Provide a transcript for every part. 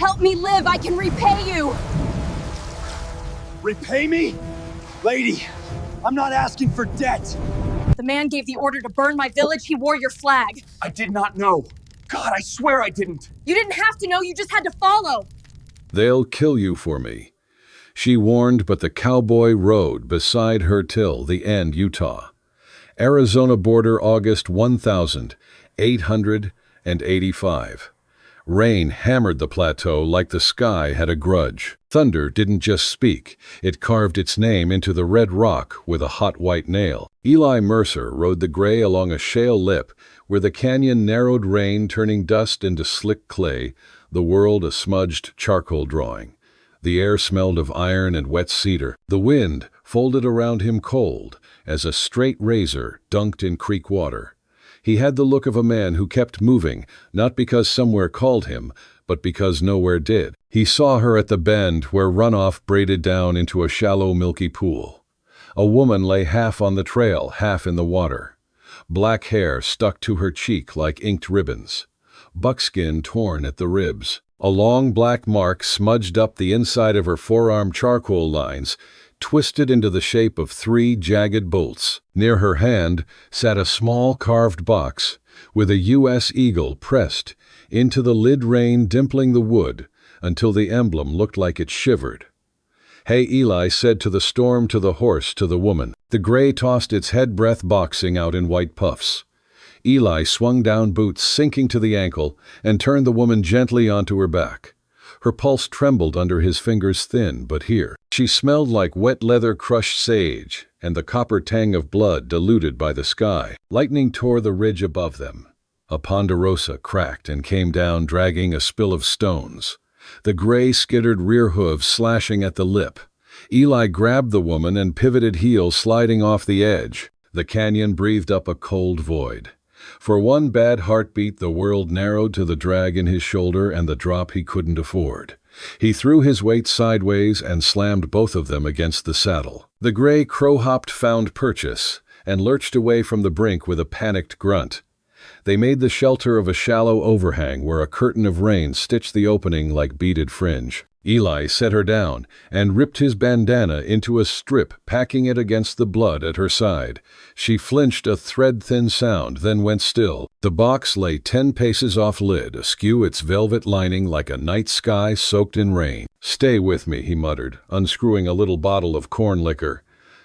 Help me live, I can repay you! Repay me? Lady, I'm not asking for debt. The man gave the order to burn my village, he wore your flag. I did not know. God, I swear I didn't. You didn't have to know, you just had to follow. They'll kill you for me. She warned, but the cowboy rode beside her till the end, Utah. Arizona border, August 1885. Rain hammered the plateau like the sky had a grudge. Thunder didn't just speak, it carved its name into the red rock with a hot white nail. Eli Mercer rode the gray along a shale lip where the canyon narrowed, rain turning dust into slick clay, the world a smudged charcoal drawing. The air smelled of iron and wet cedar. The wind folded around him cold as a straight razor dunked in creek water. He had the look of a man who kept moving, not because somewhere called him, but because nowhere did. He saw her at the bend where runoff braided down into a shallow, milky pool. A woman lay half on the trail, half in the water. Black hair stuck to her cheek like inked ribbons. Buckskin torn at the ribs. A long black mark smudged up the inside of her forearm, charcoal lines twisted into the shape of 3 jagged bolts. Near her hand sat a small carved box with a U.S. eagle pressed into the lid, rain dimpling the wood until the emblem looked like it shivered. "Hey," Eli said to the storm, to the horse, to the woman. The gray tossed its head, breath boxing out in white puffs. Eli swung down, boots sinking to the ankle, and turned the woman gently onto her back. Her pulse trembled under his fingers, thin but here. She smelled like wet leather, crushed sage, and the copper tang of blood diluted by the sky. Lightning tore the ridge above them. A ponderosa cracked and came down, dragging a spill of stones. The gray skittered rear hooves slashing at the lip. Eli grabbed the woman and pivoted, heel sliding off the edge. The canyon breathed up a cold void. For one bad heartbeat, the world narrowed to the drag in his shoulder and the drop he couldn't afford. He threw his weight sideways and slammed both of them against the saddle. The gray crow-hopped, found purchase, and lurched away from the brink with a panicked grunt. They made the shelter of a shallow overhang where a curtain of rain stitched the opening like beaded fringe. Eli set her down and ripped his bandana into a strip, packing it against the blood at her side. She flinched, a thread-thin sound, then went still. The box lay 10 paces off lid, askew, its velvet lining like a night sky soaked in rain. "Stay with me," he muttered, unscrewing a little bottle of corn liquor.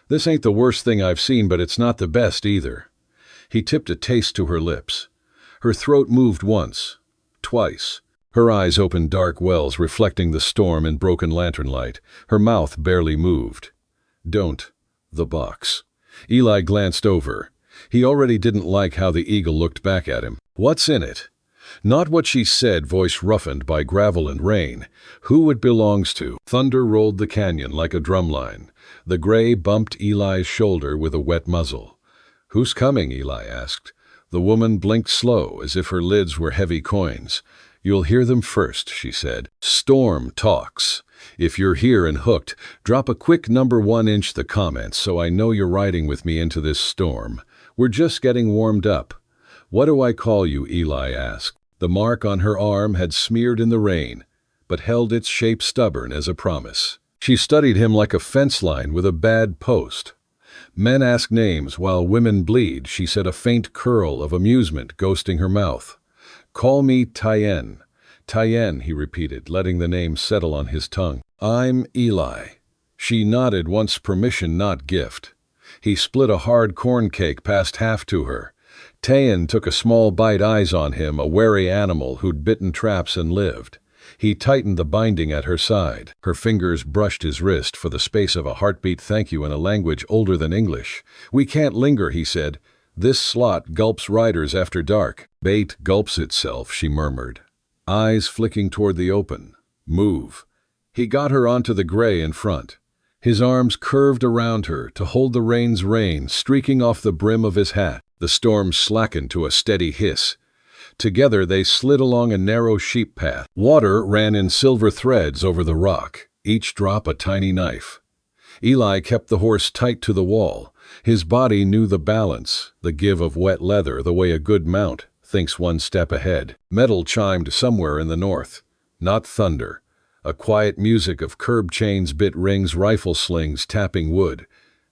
"This ain't the worst thing I've seen, but it's not the best either." He tipped a taste to her lips. Her throat moved once, twice. Her eyes opened, dark wells reflecting the storm in broken lantern light. Her mouth barely moved. "Don't." The box. Eli glanced over. He already didn't like how the eagle looked back at him. "What's in it?" Not what she said, voice roughened by gravel and rain. "Who it belongs to." Thunder rolled the canyon like a drumline. The gray bumped Eli's shoulder with a wet muzzle. "Who's coming?" Eli asked. The woman blinked slow, as if her lids were heavy coins. "You'll hear them first," she said. "Storm talks. If you're here and hooked, drop a quick number 1 the comments so I know you're riding with me into this storm. We're just getting warmed up." "What do I call you?" Eli asked. The mark on her arm had smeared in the rain, but held its shape stubborn as a promise. She studied him like a fence line with a bad post. "Men ask names while women bleed," she said, a faint curl of amusement ghosting her mouth. "Call me Tyen." "Tyen," he repeated, letting the name settle on his tongue. "I'm Eli." She nodded, once permission, not gift. He split a hard corn cake, passed half to her. Tyen took a small bite, eyes on him, a wary animal who'd bitten traps and lived. He tightened the binding at her side. Her fingers brushed his wrist for the space of a heartbeat. "Thank you," in a language older than English. "We can't linger," he said. "This slot gulps riders after dark." "Bait gulps itself," she murmured, eyes flicking toward the open. "Move." He got her onto the gray in front. His arms curved around her to hold the rain's rain streaking off the brim of his hat. The storm slackened to a steady hiss. Together they slid along a narrow sheep path. Water ran in silver threads over the rock, each drop a tiny knife. Eli kept the horse tight to the wall. His body knew the balance, the give of wet leather, the way a good mount thinks one step ahead. Metal chimed somewhere in the north. not thunder. A quiet music of curb chains, bit rings, rifle slings tapping wood.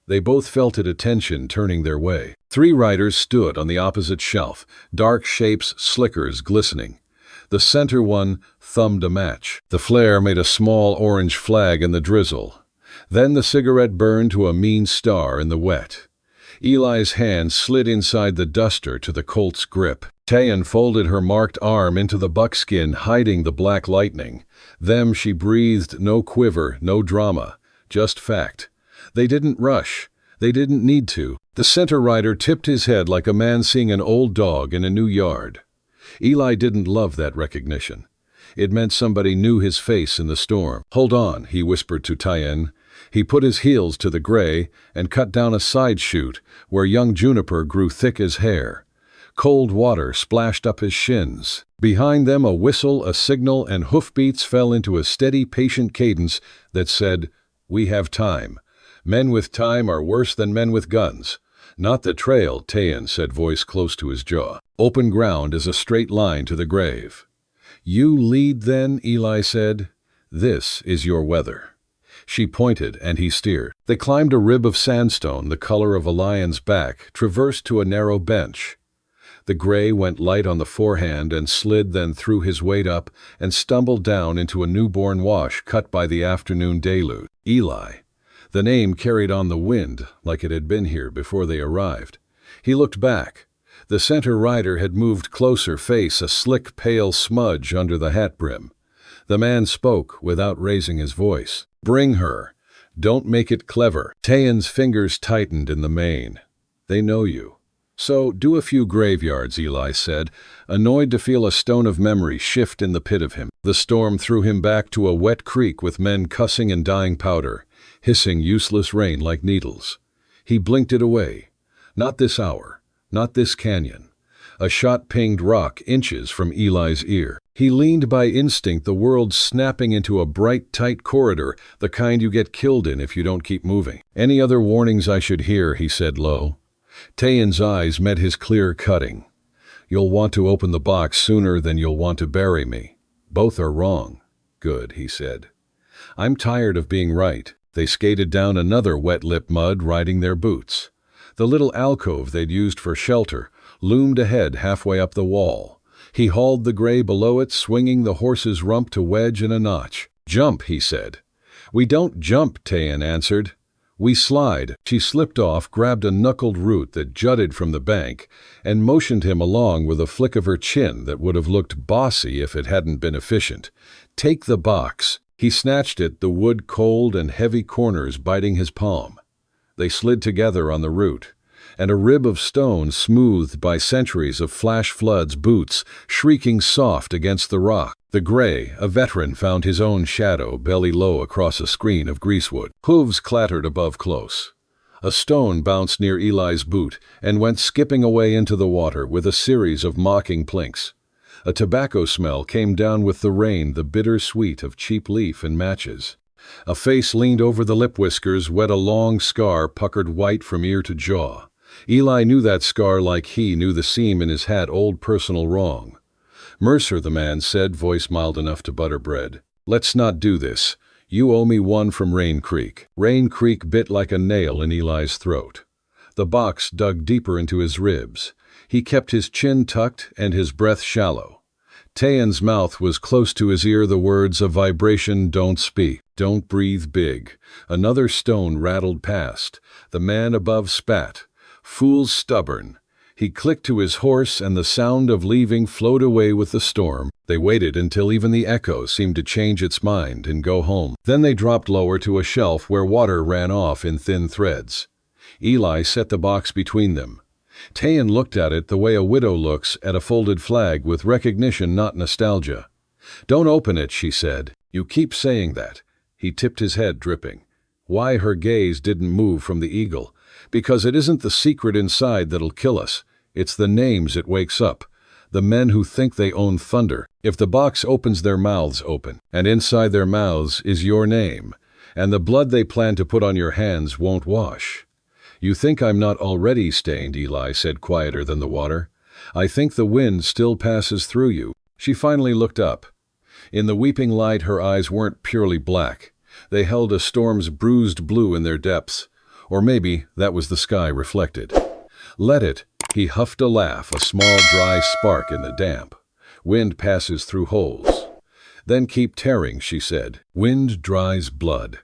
They both felt it, attention turning their way. 3 riders stood on the opposite shelf, dark shapes, slickers glistening. The center one thumbed a match. The flare made a small orange flag in the drizzle. Then the cigarette burned to a mean star in the wet. Eli's hand slid inside the duster to the Colt's grip. Tayan folded her marked arm into the buckskin, hiding the black lightning. Them she breathed, no quiver, no drama, just fact. They didn't rush. They didn't need to. The center rider tipped his head like a man seeing an old dog in a new yard. Eli didn't love that recognition. It meant somebody knew his face in the storm. "Hold on," he whispered to Tayan. He put his heels to the gray and cut down a side chute where young juniper grew thick as hair. Cold water splashed up his shins. Behind them a whistle, a signal, and hoofbeats fell into a steady, patient cadence that said, "We have time. Men with time are worse than men with guns." "Not the trail," Tayan said, voice close to his jaw. "Open ground is a straight line to the grave." "You lead then," Eli said. "This is your weather." She pointed, and he steered. They climbed a rib of sandstone the color of a lion's back, traversed to a narrow bench. The gray went light on the forehand and slid, then threw his weight up and stumbled down into a newborn wash cut by the afternoon deluge. Eli. The name carried on the wind like it had been here before they arrived. He looked back. The center rider had moved closer, face a slick, pale smudge under the hat brim. The man spoke without raising his voice. "Bring her. Don't make it clever." Tayan's fingers tightened in the mane. "They know you." "So do a few graveyards," Eli said, annoyed to feel a stone of memory shift in the pit of him. The storm threw him back to a wet creek with men cussing and dying powder, hissing useless rain like needles. He blinked it away. Not this hour. Not this canyon. A shot pinged rock inches from Eli's ear. He leaned by instinct, the world snapping into a bright, tight corridor, the kind you get killed in if you don't keep moving. "Any other warnings I should hear?" he said low. Tayan's eyes met his clear cutting. "You'll want to open the box sooner than you'll want to bury me. Both are wrong." "Good," he said. "I'm tired of being right." They skated down another wet lip mud, riding their boots. The little alcove they'd used for shelter loomed ahead halfway up the wall. He hauled the gray below it, swinging the horse's rump to wedge in a notch. "Jump," he said. "We don't jump," Tayan answered. "We slide." She slipped off, grabbed a knuckled root that jutted from the bank, and motioned him along with a flick of her chin that would have looked bossy if it hadn't been efficient. "Take the box." He snatched it, the wood cold and heavy corners biting his palm. They slid together on the root, and a rib of stone smoothed by centuries of flash floods, boots shrieking soft against the rock. The gray, a veteran, found his own shadow belly low across a screen of greasewood. Hooves clattered above close. A stone bounced near Eli's boot and went skipping away into the water with a series of mocking plinks. A tobacco smell came down with the rain, the bitter sweet of cheap leaf and matches. A face leaned over the lip whiskers, wet a long scar puckered white from ear to jaw. Eli knew that scar like he knew the seam in his hat, old personal wrong. "Mercer," the man said, voice mild enough to butter bread. "Let's not do this. You owe me one from Rain Creek." Rain Creek bit like a nail in Eli's throat. The box dug deeper into his ribs. He kept his chin tucked and his breath shallow. Tayan's mouth was close to his ear, the words of vibration, "Don't speak, don't breathe big." Another stone rattled past. The man above spat. "Fool's stubborn." He clicked to his horse, and the sound of leaving flowed away with the storm. They waited until even the echo seemed to change its mind and go home. Then they dropped lower to a shelf where water ran off in thin threads. Eli set the box between them. Tayan looked at it the way a widow looks at a folded flag, with recognition, not nostalgia. "Don't open it," she said. "You keep saying that." He tipped his head, dripping. Why her gaze didn't move from the eagle. "Because it isn't the secret inside that'll kill us. It's the names it wakes up. The men who think they own thunder. If the box opens, their mouths open. And inside their mouths is your name. And the blood they plan to put on your hands won't wash." "You think I'm not already stained," Eli said, quieter than the water. "I think the wind still passes through you." She finally looked up. In the weeping light, her eyes weren't purely black. They held a storm's bruised blue in their depths. Or maybe that was the sky reflected. Let it. He huffed a laugh, a small dry spark in the damp. Wind passes through holes. Then keep tearing, she said. Wind dries blood.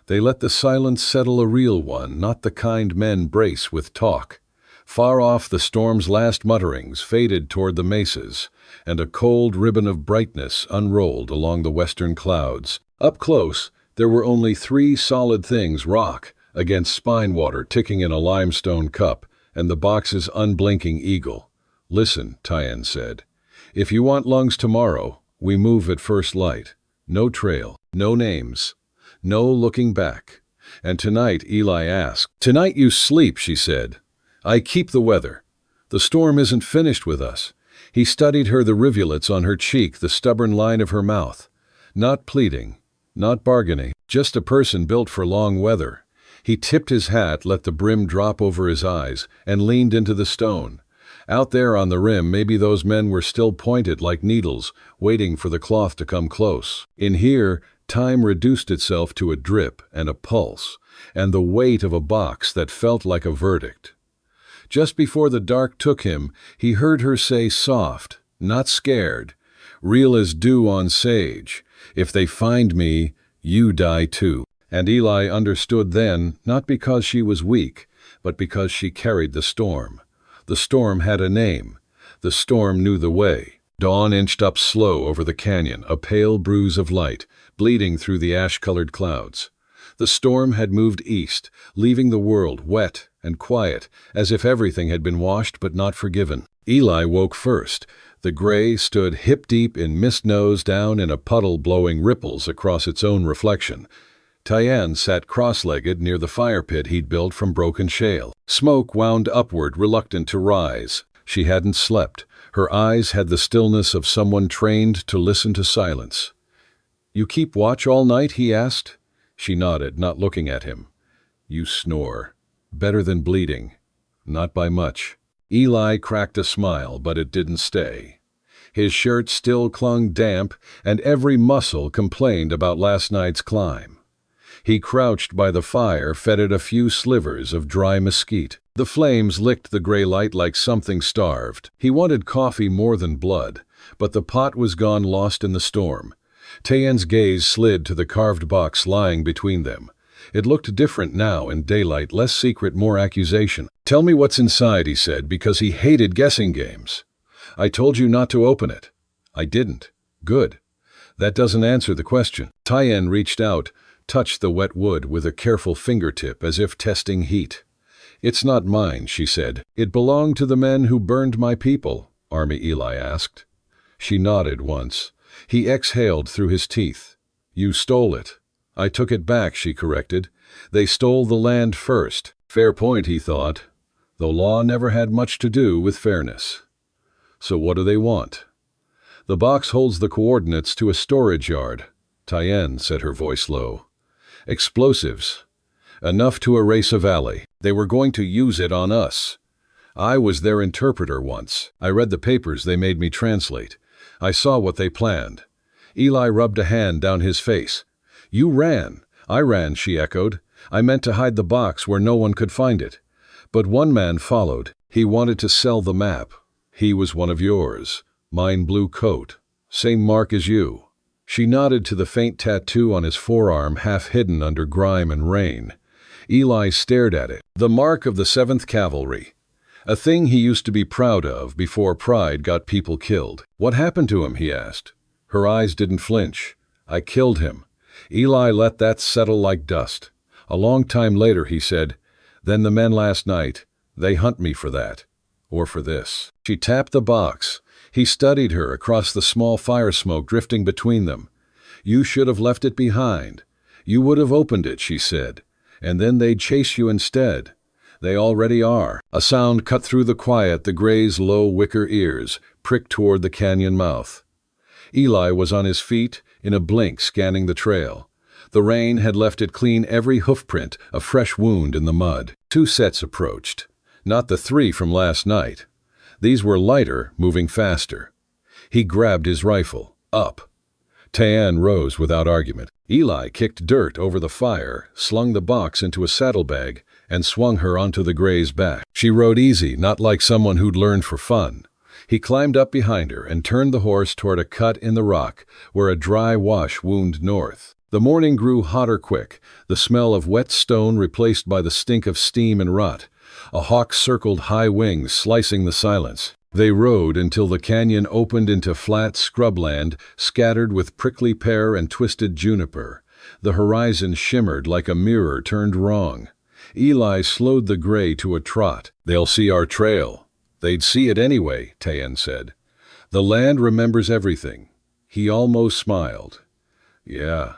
They let the silence settle, a real one, not the kind men brace with talk. Far off, the storm's last mutterings faded toward the mesas, and a cold ribbon of brightness unrolled along the western clouds. Up close, there were only three solid things: rock against spine water ticking in a limestone cup, and the box's unblinking eagle. Listen, Tyann said. If you want lungs tomorrow, we move at first light. No trail, no names, no looking back. And tonight, Eli asked. Tonight you sleep, she said. I keep the weather. The storm isn't finished with us. He studied her, the rivulets on her cheek, the stubborn line of her mouth. Not pleading, not bargaining, just a person built for long weather. He tipped his hat, let the brim drop over his eyes, and leaned into the stone. Out there on the rim, maybe those men were still pointed like needles, waiting for the cloth to come close. In here, time reduced itself to a drip and a pulse, and the weight of a box that felt like a verdict. Just before the dark took him, he heard her say, soft, not scared, real as dew on sage, if they find me, you die too. And Eli understood then, not because she was weak, but because she carried the storm. The storm had a name. The storm knew the way. Dawn inched up slow over the canyon, a pale bruise of light, bleeding through the ash-colored clouds. The storm had moved east, leaving the world wet and quiet, as if everything had been washed but not forgiven. Eli woke first. The gray stood hip-deep in mist, nose down in a puddle, blowing ripples across its own reflection. Tyann sat cross-legged near the fire pit he'd built from broken shale. Smoke wound upward, reluctant to rise. She hadn't slept. Her eyes had the stillness of someone trained to listen to silence. You keep watch all night? He asked. She nodded, not looking at him. You snore. Better than bleeding. Not by much. Eli cracked a smile, but it didn't stay. His shirt still clung damp, and every muscle complained about last night's climb. He crouched by the fire, fed it a few slivers of dry mesquite. The flames licked the gray light like something starved. He wanted coffee more than blood, but the pot was gone, lost in the storm. Tyann's gaze slid to the carved box lying between them. It looked different now in daylight, less secret, more accusation. Tell me what's inside, he said, because he hated guessing games. I told you not to open it. I didn't. Good. That doesn't answer the question. Tyann reached out, touched the wet wood with a careful fingertip as if testing heat. It's not mine, she said. It belonged to the men who burned my people, Army Eli asked. She nodded once. He exhaled through his teeth. You stole it. I took it back, she corrected. They stole the land first. Fair point, he thought, though law never had much to do with fairness. So what do they want? The box holds the coordinates to a storage yard, Tyann said, her voice low. Explosives. Enough to erase a valley. They were going to use it on us. I was their interpreter once. I read the papers they made me translate. I saw what they planned. Eli rubbed a hand down his face. You ran. I ran, she echoed. I meant to hide the box where no one could find it. But one man followed. He wanted to sell the map. He was one of yours. Mine blue coat. Same mark as you. She nodded to the faint tattoo on his forearm, half hidden under grime and rain. Eli stared at it. The mark of the 7th Cavalry. A thing he used to be proud of before pride got people killed. What happened to him, he asked. Her eyes didn't flinch. I killed him. Eli let that settle like dust. A long time later, he said, then the men last night, they hunt me for that. Or for this. She tapped the box. He studied her across the small fire smoke drifting between them. You should have left it behind. You would have opened it, she said, and then they'd chase you instead. They already are. A sound cut through the quiet, the gray's low wicker ears, pricked toward the canyon mouth. Eli was on his feet, in a blink scanning the trail. The rain had left it clean, every hoofprint, a fresh wound in the mud. 2 sets approached. Not the 3 from last night. These were lighter, moving faster. He grabbed his rifle. Up. Tayan rose without argument. Eli kicked dirt over the fire, slung the box into a saddlebag, and swung her onto the gray's back. She rode easy, not like someone who'd learned for fun. He climbed up behind her and turned the horse toward a cut in the rock where a dry wash wound north. The morning grew hotter quick, the smell of wet stone replaced by the stink of steam and rot. A hawk circled high wings, slicing the silence. They rode until the canyon opened into flat scrubland scattered with prickly pear and twisted juniper. The horizon shimmered like a mirror turned wrong. Eli slowed the gray to a trot. "They'll see our trail." "They'd see it anyway," Tayan said. "The land remembers everything." He almost smiled. "Yeah.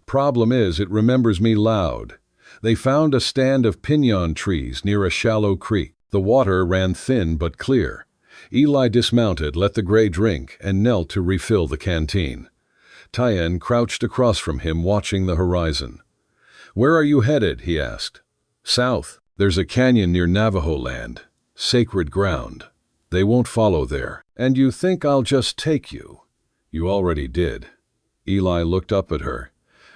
Problem is, it remembers me loud." They found a stand of piñon trees near a shallow creek. The water ran thin but clear. Eli dismounted, let the gray drink, and knelt to refill the canteen. Tayan crouched across from him, watching the horizon. "Where are you headed?" he asked. "South. There's a canyon near Navajo land. Sacred ground. They won't follow there. And you think I'll just take you?" "You already did." Eli looked up at her.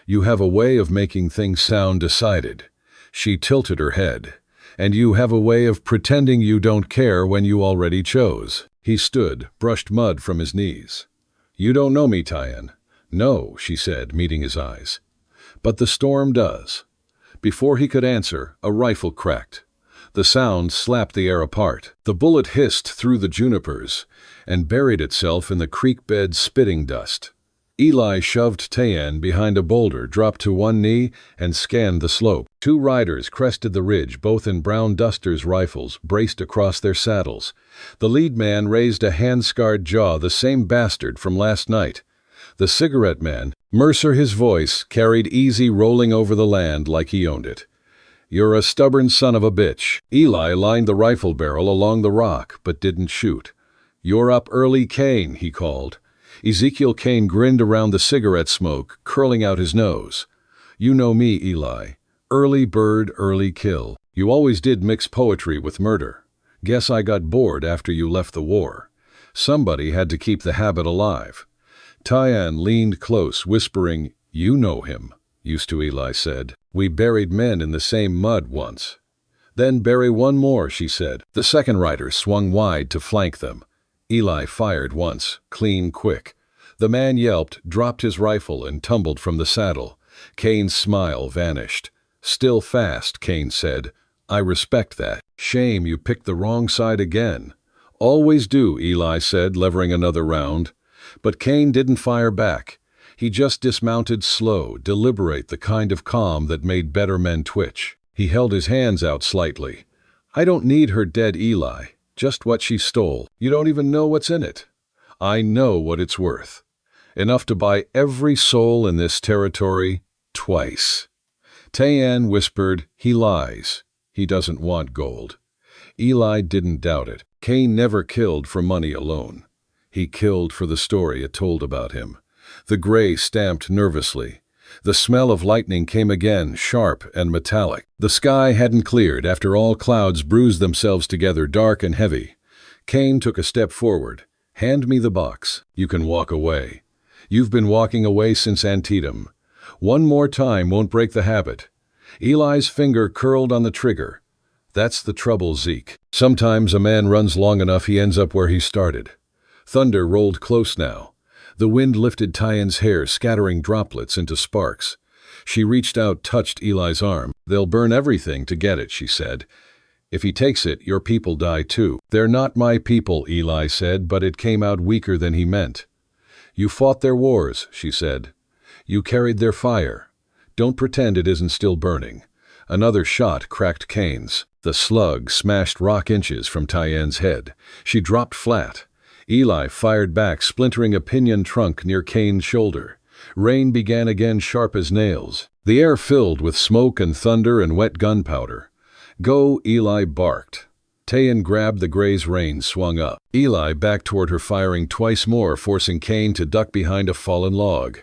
"You have a way of making things sound decided." She tilted her head. "And you have a way of pretending you don't care when you already chose." He stood, brushed mud from his knees. "You don't know me, Tayan." "No," she said, meeting his eyes. "But the storm does." Before he could answer, a rifle cracked. The sound slapped the air apart. The bullet hissed through the junipers and buried itself in the creek bed's spitting dust. Eli shoved Tayan behind a boulder, dropped to one knee, and scanned the slope. Two riders crested the ridge, both in brown dusters' rifles, braced across their saddles. The lead man raised a hand-scarred jaw, the same bastard from last night. The cigarette man, Mercer, his voice, carried easy, rolling over the land like he owned it. "You're a stubborn son of a bitch." Eli lined the rifle barrel along the rock, but didn't shoot. "You're up early, Kane," he called. Ezekiel Kane grinned around the cigarette smoke, curling out his nose. "You know me, Eli. Early bird, early kill. You always did mix poetry with murder. Guess I got bored after you left the war. Somebody had to keep the habit alive." Tayan leaned close, whispering, "You know him," used to Eli said. "We buried men in the same mud once." "Then bury one more," she said. The second rider swung wide to flank them. Eli fired once, clean, quick. The man yelped, dropped his rifle, and tumbled from the saddle. Kane's smile vanished. "Still fast," Kane said. "I respect that. Shame you picked the wrong side again." "Always do," Eli said, levering another round. But Kane didn't fire back. He just dismounted slow, deliberate, the kind of calm that made better men twitch. He held his hands out slightly. "I don't need her dead, Eli. Just what she stole. You don't even know what's in it. I know what it's worth. Enough to buy every soul in this territory twice." Tayan whispered, "He lies. He doesn't want gold." Eli didn't doubt it. Kane never killed for money alone. He killed for the story it told about him. The gray stamped nervously. The smell of lightning came again, sharp and metallic. The sky hadn't cleared after all clouds bruised themselves together, dark and heavy. Kane took a step forward. "Hand me the box. You can walk away. You've been walking away since Antietam. One more time won't break the habit." Eli's finger curled on the trigger. "That's the trouble, Zeke. Sometimes a man runs long enough he ends up where he started." Thunder rolled close now. The wind lifted Tayan's hair, scattering droplets into sparks. She reached out, touched Eli's arm. "They'll burn everything to get it," she said. "If he takes it, your people die too." "They're not my people," Eli said, but it came out weaker than he meant. "You fought their wars," she said. "You carried their fire. Don't pretend it isn't still burning." Another shot cracked Kane's. The slug smashed rock inches from Tayan's head. She dropped flat. Eli fired back, splintering a pinyon trunk near Kane's shoulder. Rain began again, sharp as nails. The air filled with smoke and thunder and wet gunpowder. "Go," Eli barked. Tayan grabbed the gray's reins, swung up. Eli backed toward her, firing twice more, forcing Kane to duck behind a fallen log.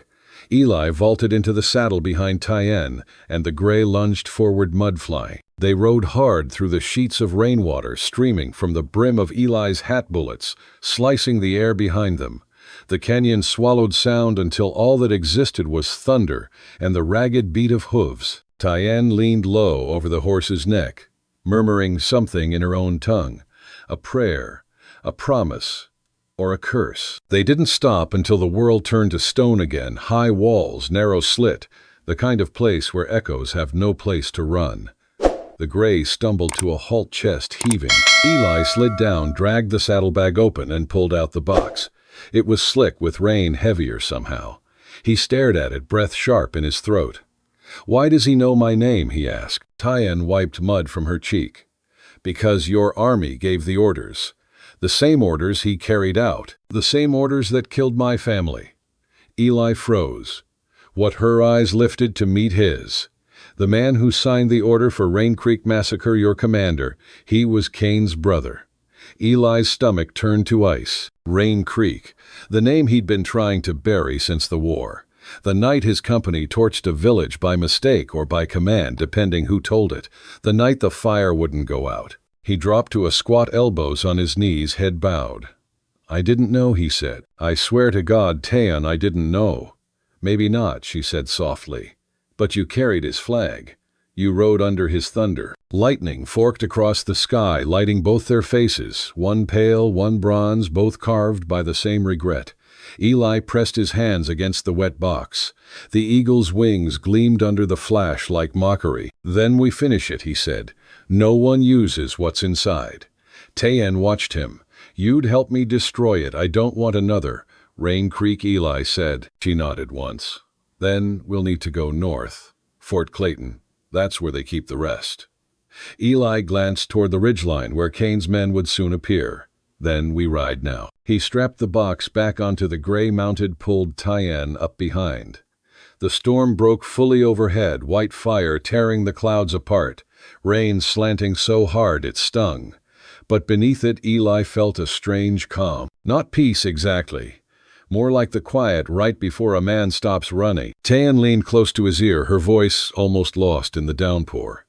Eli vaulted into the saddle behind Tayan, and the gray lunged forward, mud-flying. They rode hard through the sheets of rainwater streaming from the brim of Eli's hat bullets, slicing the air behind them. The canyon swallowed sound until all that existed was thunder and the ragged beat of hooves. Tyann leaned low over the horse's neck, murmuring something in her own tongue, a prayer, a promise, or a curse. They didn't stop until the world turned to stone again, high walls, narrow slit, the kind of place where echoes have no place to run. The gray stumbled to a halt, chest heaving. Eli slid down, dragged the saddlebag open, and pulled out the box. It was slick, with rain heavier somehow. He stared at it, breath sharp in his throat. "Why does he know my name?" he asked. Tyann wiped mud from her cheek. "Because your army gave the orders. The same orders he carried out. The same orders that killed my family." Eli froze. What her eyes lifted to meet his. "The man who signed the order for Rain Creek Massacre, your commander, he was Kane's brother." Eli's stomach turned to ice. Rain Creek, the name he'd been trying to bury since the war. The night his company torched a village by mistake or by command, depending who told it. The night the fire wouldn't go out. He dropped to a squat, elbows on his knees, head bowed. "I didn't know," he said. "I swear to God, Tyann, I didn't know." "Maybe not," she said softly. "But you carried his flag. You rode under his thunder." Lightning forked across the sky, lighting both their faces, one pale, one bronze, both carved by the same regret. Eli pressed his hands against the wet box. The eagle's wings gleamed under the flash like mockery. "Then we finish it," he said. "No one uses what's inside." Tyann watched him. "You'd help me destroy it. I don't want another." "Rain Creek," Eli said. She nodded once. "Then we'll need to go north. Fort Clayton. That's where they keep the rest." Eli glanced toward the ridgeline where Kane's men would soon appear. "Then we ride now." He strapped the box back onto the gray-mounted, pulled Tyann up behind. The storm broke fully overhead, white fire tearing the clouds apart, rain slanting so hard it stung. But beneath it, Eli felt a strange calm. Not peace exactly. More like the quiet right before a man stops running. Tyann leaned close to his ear, her voice almost lost in the downpour.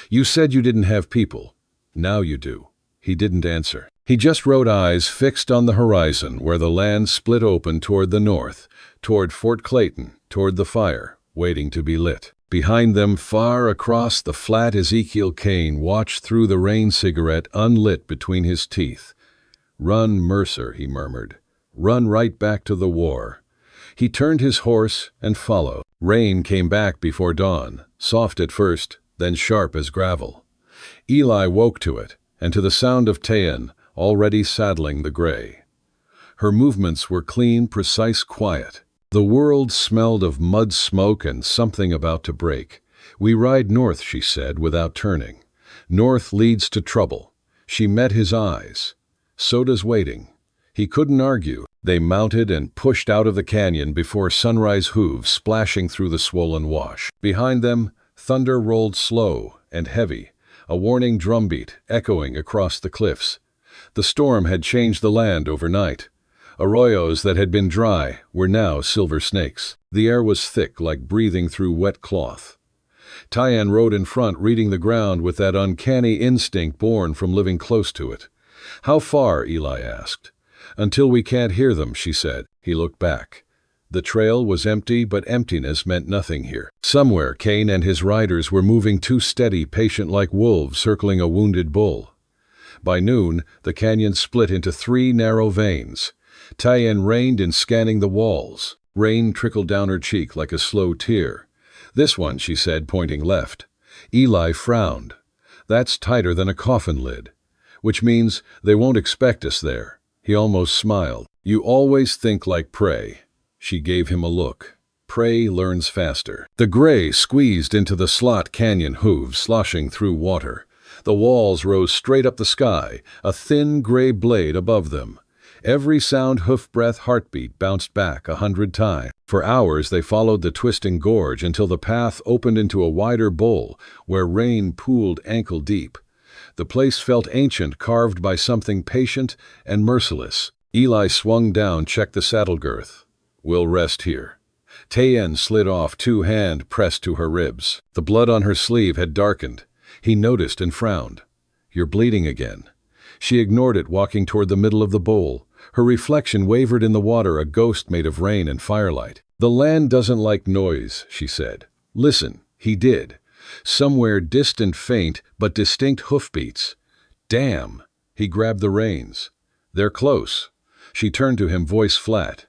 "You said you didn't have people. Now you do." He didn't answer. He just rode, eyes fixed on the horizon where the land split open toward the north, toward Fort Clayton, toward the fire, waiting to be lit. Behind them, far across the flat, Ezekiel Kane watched through the rain, cigarette unlit between his teeth. "Run, Mercer," he murmured. "Run right back to the war." He turned his horse and followed. Rain came back before dawn, soft at first, then sharp as gravel. Eli woke to it, and to the sound of Tyann, already saddling the gray. Her movements were clean, precise, quiet. The world smelled of mud, smoke, and something about to break. "We ride north," she said, without turning. "North leads to trouble." She met his eyes. "So does waiting." He couldn't argue. They mounted and pushed out of the canyon before sunrise hooves splashing through the swollen wash. Behind them, thunder rolled slow and heavy, a warning drumbeat echoing across the cliffs. The storm had changed the land overnight. Arroyos that had been dry were now silver snakes. The air was thick, like breathing through wet cloth. Tyann rode in front, reading the ground with that uncanny instinct born from living close to it. "How far?" Eli asked. "Until we can't hear them," she said. He looked back. The trail was empty, but emptiness meant nothing here. Somewhere, Kane and his riders were moving, too steady, patient, like wolves circling a wounded bull. By noon, the canyon split into 3 narrow veins. Tyann reined in, scanning the walls. Rain trickled down her cheek like a slow tear. "This one," she said, pointing left. Eli frowned. "That's tighter than a coffin lid." "Which means they won't expect us there." He almost smiled. "You always think like prey." She gave him a look. Prey learns faster. The gray squeezed into the slot canyon, hooves sloshing through water. The walls rose straight up the sky, a thin gray blade above them. Every sound, hoof breath, heartbeat bounced back 100 times. For hours they followed the twisting gorge until the path opened into a wider bowl where rain pooled ankle deep. The place felt ancient, carved by something patient and merciless. Eli swung down, checked the saddle girth. "We'll rest here." Tyann slid off, 2 hands pressed to her ribs. The blood on her sleeve had darkened. He noticed and frowned. "You're bleeding again." She ignored it, walking toward the middle of the bowl. Her reflection wavered in the water, a ghost made of rain and firelight. "The land doesn't like noise," she said. "Listen." He did. Somewhere distant, faint, but distinct hoofbeats. "Damn!" He grabbed the reins. "They're close." She turned to him, voice flat.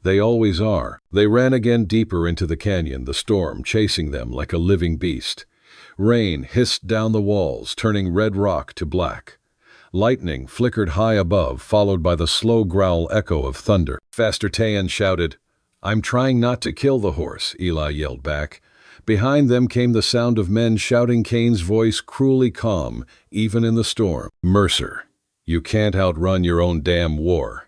"They always are." They ran again, deeper into the canyon, the storm chasing them like a living beast. Rain hissed down the walls, turning red rock to black. Lightning flickered high above, followed by the slow growl echo of thunder. Faster, Tayan shouted. "I'm trying not to kill the horse," Eli yelled back. Behind them came the sound of men shouting, Kane's voice cruelly calm, even in the storm. "Mercer, you can't outrun your own damn war."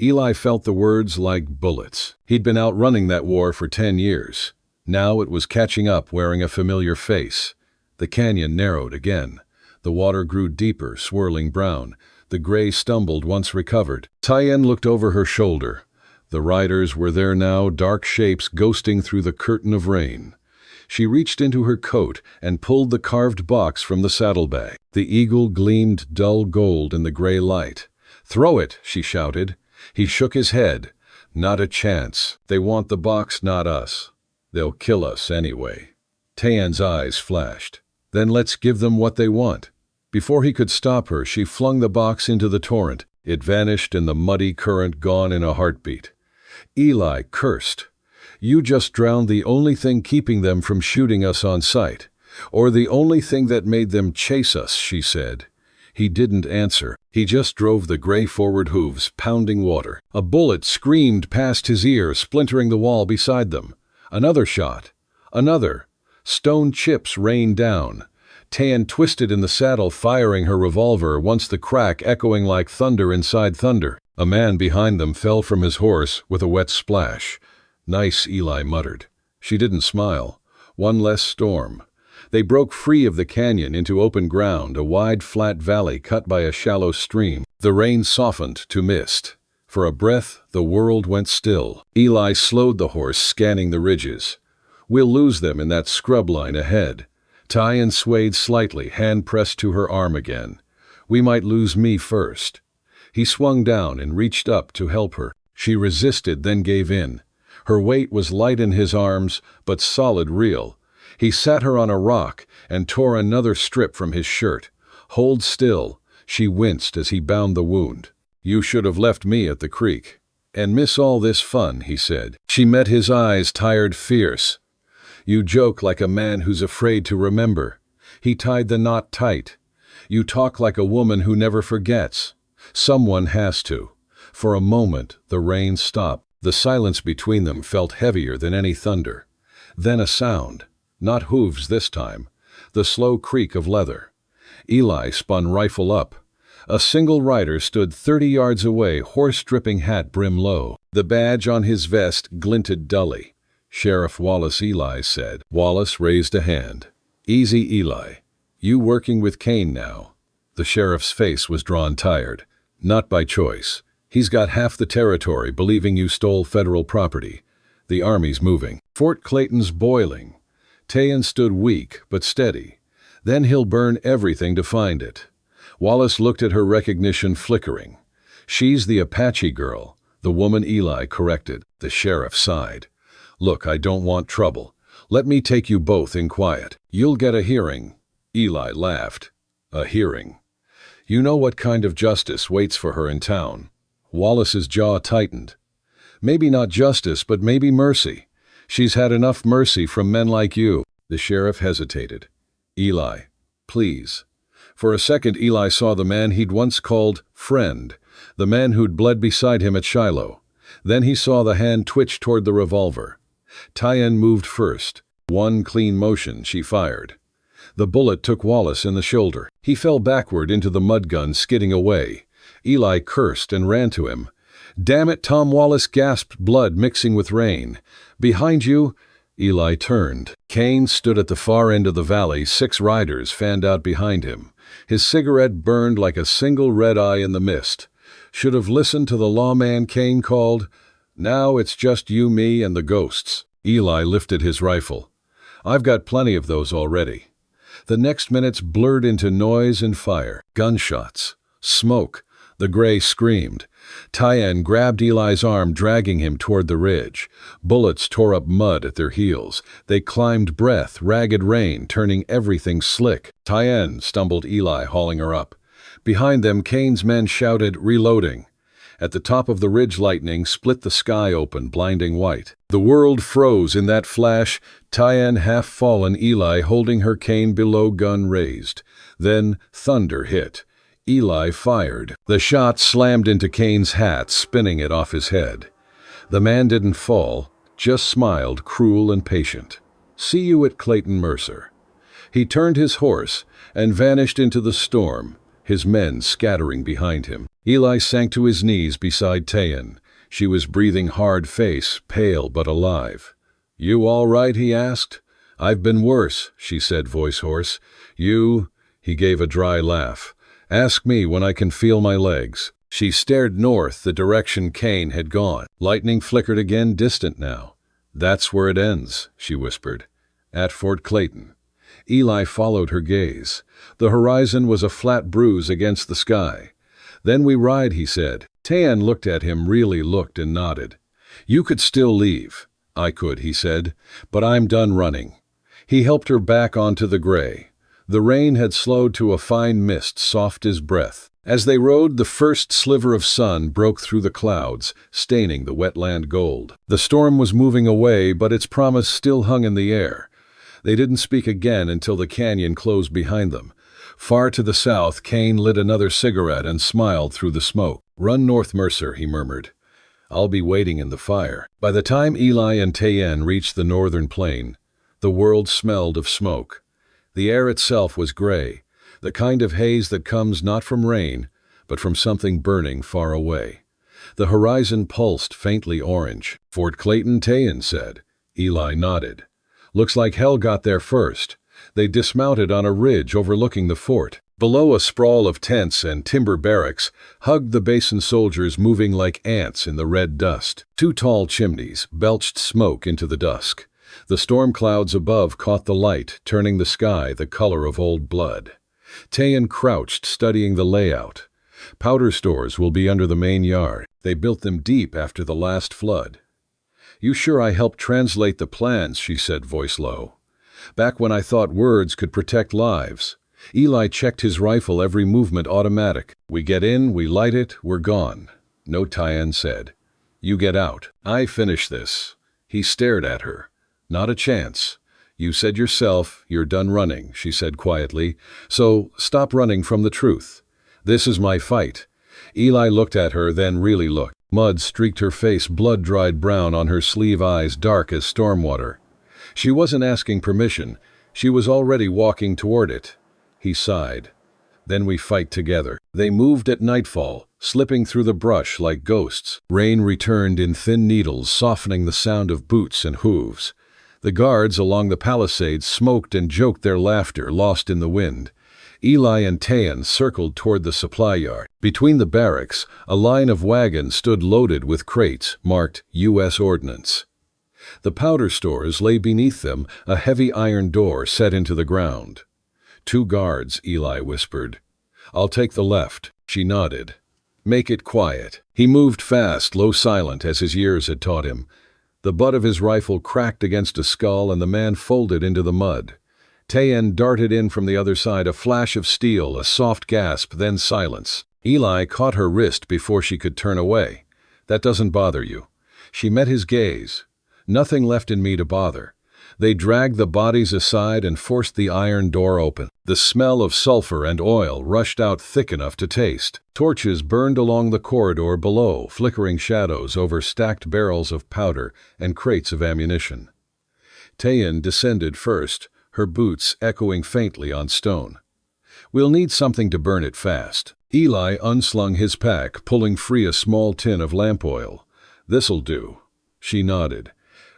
Eli felt the words like bullets. He'd been outrunning that war for 10 years. Now it was catching up, wearing a familiar face. The canyon narrowed again. The water grew deeper, swirling brown. The gray stumbled, once recovered. Tayan looked over her shoulder. The riders were there now, dark shapes ghosting through the curtain of rain. She reached into her coat and pulled the carved box from the saddlebag. The eagle gleamed dull gold in the gray light. "Throw it," she shouted. He shook his head. "Not a chance. They want the box, not us. They'll kill us anyway." Tayan's eyes flashed. "Then let's give them what they want." Before he could stop her, she flung the box into the torrent. It vanished in the muddy current, gone in a heartbeat. Eli cursed. "You just drowned the only thing keeping them from shooting us on sight. Or the only thing that made them chase us," she said. He didn't answer. He just drove the gray forward hooves, pounding water. A bullet screamed past his ear, splintering the wall beside them. Another shot. Another. Stone chips rained down. Tayan twisted in the saddle, firing her revolver, once the crack echoing like thunder inside thunder. A man behind them fell from his horse with a wet splash. "Nice," Eli muttered. She didn't smile. One less storm. They broke free of the canyon into open ground, a wide flat valley cut by a shallow stream. The rain softened to mist. For a breath, the world went still. Eli slowed the horse, scanning the ridges. "We'll lose them in that scrub line ahead." Tayan swayed slightly, hand pressed to her arm again. "We might lose me first." He swung down and reached up to help her. She resisted, then gave in. Her weight was light in his arms, but solid, real. He sat her on a rock and tore another strip from his shirt. "Hold still." She winced as he bound the wound. "You should have left me at the creek." "And miss all this fun," he said. She met his eyes, tired, fierce. "You joke like a man who's afraid to remember." He tied the knot tight. "You talk like a woman who never forgets." "Someone has to." For a moment, the rain stopped. The silence between them felt heavier than any thunder. Then a sound. Not hooves this time. The slow creak of leather. Eli spun rifle up. A single rider stood 30 yards away, horse-dripping hat brim low. The badge on his vest glinted dully. "Sheriff Wallace," Eli said. Wallace raised a hand. "Easy, Eli. You working with Kane now." The sheriff's face was drawn tired. "Not by choice. He's got half the territory, believing you stole federal property. The army's moving. Fort Clayton's boiling." Tayan stood weak but steady. "Then he'll burn everything to find it." Wallace looked at her, recognition flickering. "She's the Apache girl," the woman Eli corrected. The sheriff sighed. "Look, I don't want trouble. Let me take you both in quiet. You'll get a hearing." Eli laughed. "A hearing? You know what kind of justice waits for her in town." Wallace's jaw tightened. "Maybe not justice, but maybe mercy. She's had enough mercy from men like you." The sheriff hesitated. "Eli, please." For a second, Eli saw the man he'd once called friend, the man who'd bled beside him at Shiloh. Then he saw the hand twitch toward the revolver. Tayan moved first. One clean motion, she fired. The bullet took Wallace in the shoulder. He fell backward into the mud gun, skidding away. Eli cursed and ran to him. "Damn it!" Tom Wallace gasped, blood mixing with rain. "Behind you!" Eli turned. Kane stood at the far end of the valley, 6 riders fanned out behind him. His cigarette burned like a single red eye in the mist. "Should have listened to the lawman," Kane called. "Now it's just you, me, and the ghosts." Eli lifted his rifle. "I've got plenty of those already." The next minutes blurred into noise and fire. Gunshots. Smoke. The gray screamed. Tyen grabbed Eli's arm, dragging him toward the ridge. Bullets tore up mud at their heels. They climbed breath, ragged rain, turning everything slick. Tyen, stumbled Eli, hauling her up. Behind them, Kane's men shouted, reloading. At the top of the ridge, lightning split the sky open, blinding white. The world froze in that flash, Tyen half fallen, Eli holding her, Kane below, gun raised. Then thunder hit. Eli fired. The shot slammed into Kane's hat, spinning it off his head. The man didn't fall, just smiled, cruel and patient. See you at Clayton, Mercer. He turned his horse and vanished into the storm, his men scattering behind him. Eli sank to his knees beside Tyen. She was breathing hard, face pale but alive. You all right? He asked. I've been worse, she said, voice hoarse. You? He gave a dry laugh. Ask me when I can feel my legs. She stared north, the direction Kane had gone. Lightning flickered again, distant now. That's where it ends, she whispered. At Fort Clayton. Eli followed her gaze. The horizon was a flat bruise against the sky. Then we ride, he said. Tyen looked at him, really looked, and nodded. You could still leave. I could, he said, but I'm done running. He helped her back onto the gray. The rain had slowed to a fine mist, soft as breath. As they rode, the first sliver of sun broke through the clouds, staining the wetland gold. The storm was moving away, but its promise still hung in the air. They didn't speak again until the canyon closed behind them. Far to the south, Kane lit another cigarette and smiled through the smoke. Run north, Mercer, he murmured. I'll be waiting in the fire. By the time Eli and Tyen reached the northern plain, the world smelled of smoke. The air itself was gray, the kind of haze that comes not from rain, but from something burning far away. The horizon pulsed faintly orange. Fort Clayton, Tyen said. Eli nodded. Looks like hell got there first. They dismounted on a ridge overlooking the fort. Below, a sprawl of tents and timber barracks hugged the basin soldiers, moving like ants in the red dust. Two tall chimneys belched smoke into the dusk. The storm clouds above caught the light, turning the sky the color of old blood. Tyen crouched, studying the layout. Powder stores will be under the main yard. They built them deep after the last flood. You sure I helped translate the plans, she said, voice low. Back when I thought words could protect lives. Eli checked his rifle, every movement automatic. We get in, we light it, we're gone. No, Tyen said. You get out. I finish this. He stared at her. Not a chance. You said yourself, you're done running, she said quietly. So stop running from the truth. This is my fight. Eli looked at her, then really looked. Mud streaked her face, blood-dried brown on her sleeve, eyes dark as storm water. She wasn't asking permission. She was already walking toward it. He sighed. Then we fight together. They moved at nightfall, slipping through the brush like ghosts. Rain returned in thin needles, softening the sound of boots and hooves. The guards along the palisades smoked and joked, their laughter lost in the wind. Eli and Tyen circled toward the supply yard. Between the barracks, a line of wagons stood loaded with crates marked U.S. Ordnance. The powder stores lay beneath them, a heavy iron door set into the ground. 2 guards, Eli whispered. I'll take the left. She nodded. Make it quiet. He moved fast, low, silent, as his years had taught him. The butt of his rifle cracked against a skull, and the man folded into the mud. Tyen darted in from the other side, a flash of steel, a soft gasp, then silence. Eli caught her wrist before she could turn away. That doesn't bother you. She met his gaze. Nothing left in me to bother. They dragged the bodies aside and forced the iron door open. The smell of sulfur and oil rushed out thick enough to taste. Torches burned along the corridor below, flickering shadows over stacked barrels of powder and crates of ammunition. Tyen descended first, her boots echoing faintly on stone. We'll need something to burn it fast. Eli unslung his pack, pulling free a small tin of lamp oil. This'll do. She nodded.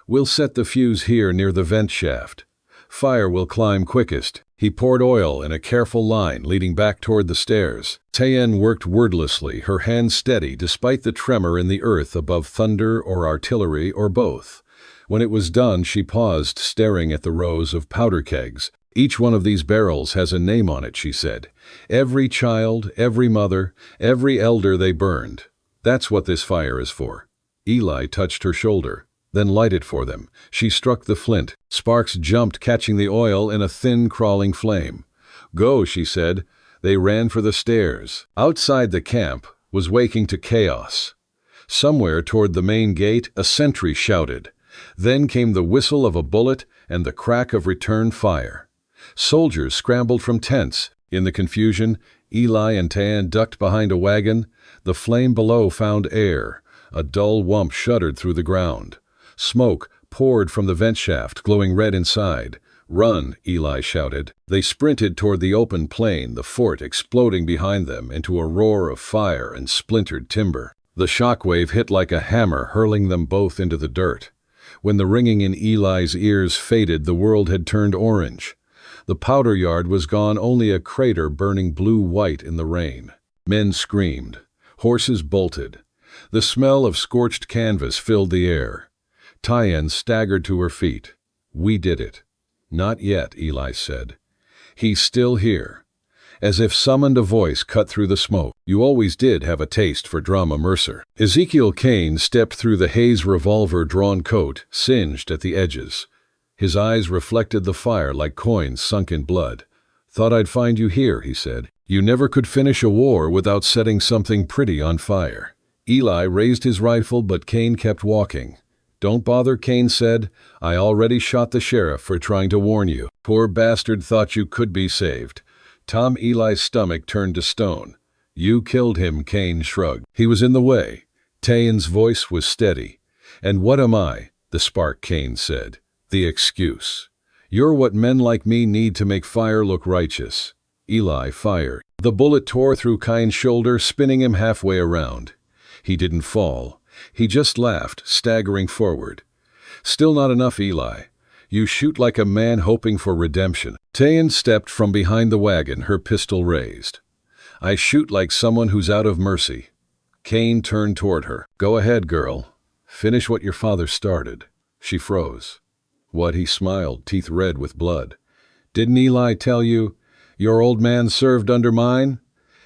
We'll set the fuse here near the vent shaft. Fire will climb quickest. He poured oil in a careful line leading back toward the stairs. Tyen worked wordlessly, her hands steady despite the tremor in the earth above thunder or artillery or both. When it was done, she paused, staring at the rows of powder kegs. Each one of these barrels has a name on it, she said. Every child, every mother, every elder they burned. That's what this fire is for. Eli touched her shoulder, then lighted for them. She struck the flint. Sparks jumped, catching the oil in a thin, crawling flame. Go, she said. They ran for the stairs. Outside the camp was waking to chaos. Somewhere toward the main gate, a sentry shouted. Then came the whistle of a bullet and the crack of return fire. Soldiers scrambled from tents. In the confusion, Eli and Tan ducked behind a wagon. The flame below found air. A dull whump shuddered through the ground. Smoke poured from the vent shaft, glowing red inside. Run, Eli shouted. They sprinted toward the open plain, the fort exploding behind them into a roar of fire and splintered timber. The shockwave hit like a hammer, hurling them both into the dirt. When the ringing in Eli's ears faded, the world had turned orange. The powder yard was gone, only a crater burning blue-white in the rain. Men screamed. Horses bolted. The smell of scorched canvas filled the air. Tyen staggered to her feet. We did it. Not yet, Eli said. He's still here. As if summoned, a voice cut through the smoke. You always did have a taste for drama, Mercer. Ezekiel Kane stepped through the haze, revolver-drawn coat, singed at the edges. His eyes reflected the fire like coins sunk in blood. Thought I'd find you here, he said. You never could finish a war without setting something pretty on fire. Eli raised his rifle, but Kane kept walking. Don't bother, Kane said. I already shot the sheriff for trying to warn you. Poor bastard thought you could be saved. Tom Eli's stomach turned to stone. You killed him, Kane shrugged. He was in the way. Tayan's voice was steady. And what am I? The spark, Kane said. The excuse. You're what men like me need to make fire look righteous. Eli fired. The bullet tore through Kane's shoulder, spinning him halfway around. He didn't fall. He just laughed, staggering forward. Still not enough, Eli. You shoot like a man hoping for redemption. Tayan stepped from behind the wagon, her pistol raised. I shoot like someone who's out of mercy. Kane turned toward her. Go ahead, girl. Finish what your father started. She froze. What? He smiled, teeth red with blood. Didn't Eli tell you? Your old man served under mine?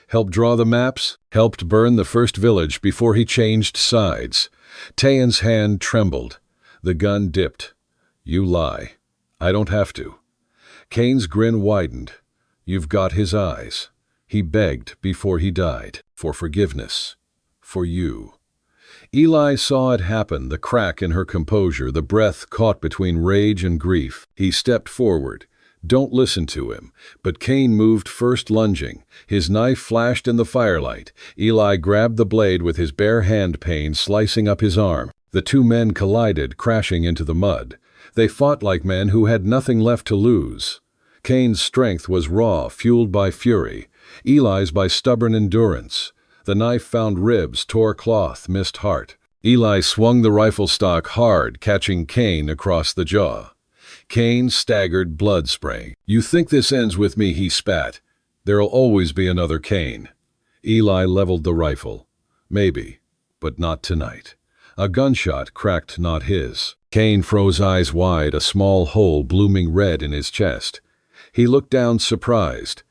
Helped draw the maps? Helped burn the first village before he changed sides. Tayan's hand trembled. The gun dipped. You lie. I don't have to. Kane's grin widened. You've got his eyes. He begged before he died. For forgiveness. For you. Eli saw it happen, the crack in her composure, the breath caught between rage and grief. He stepped forward. Don't listen to him. But Kane moved first, lunging. His knife flashed in the firelight. Eli grabbed the blade with his bare hand, pain slicing up his arm. The two men collided, crashing into the mud. They fought like men who had nothing left to lose. Kane's strength was raw, fueled by fury. Eli's by stubborn endurance. The knife found ribs, tore cloth, missed heart. Eli swung the rifle stock hard, catching Kane across the jaw. Kane staggered, blood spraying. You think this ends with me, he spat. There'll always be another Kane. Eli leveled the rifle. Maybe, but not tonight. A gunshot cracked not his. Kane froze, eyes wide, a small hole blooming red in his chest. He looked down, surprised.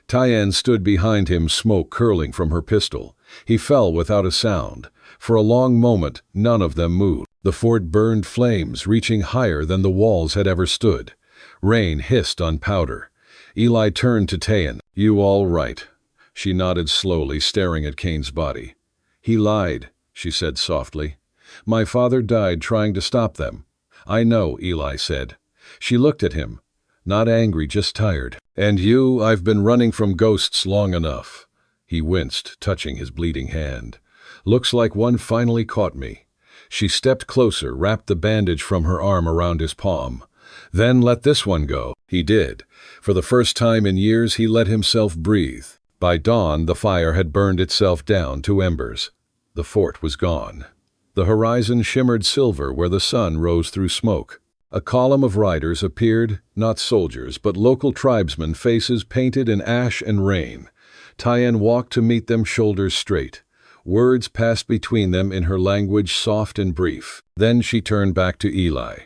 Tayan stood behind him, smoke curling from her pistol. He fell without a sound. For a long moment, none of them moved. The fort burned flames, reaching higher than the walls had ever stood. Rain hissed on powder. Eli turned to Tayan. You all right? She nodded slowly, staring at Kane's body. He lied, she said softly. My father died trying to stop them. I know, Eli said. She looked at him. Not angry, just tired. And you? I've been running from ghosts long enough. He winced, touching his bleeding hand. Looks like one finally caught me. She stepped closer, wrapped the bandage from her arm around his palm. Then let this one go. He did. For the first time in years, he let himself breathe. By dawn, the fire had burned itself down to embers. The fort was gone. The horizon shimmered silver where the sun rose through smoke. A column of riders appeared, not soldiers, but local tribesmen, faces painted in ash and rain. Tayan walked to meet them, shoulders straight. Words passed between them in her language, soft and brief. Then she turned back to Eli.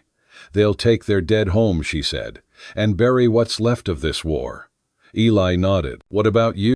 They'll take their dead home, she said, and bury what's left of this war. Eli nodded. What about you?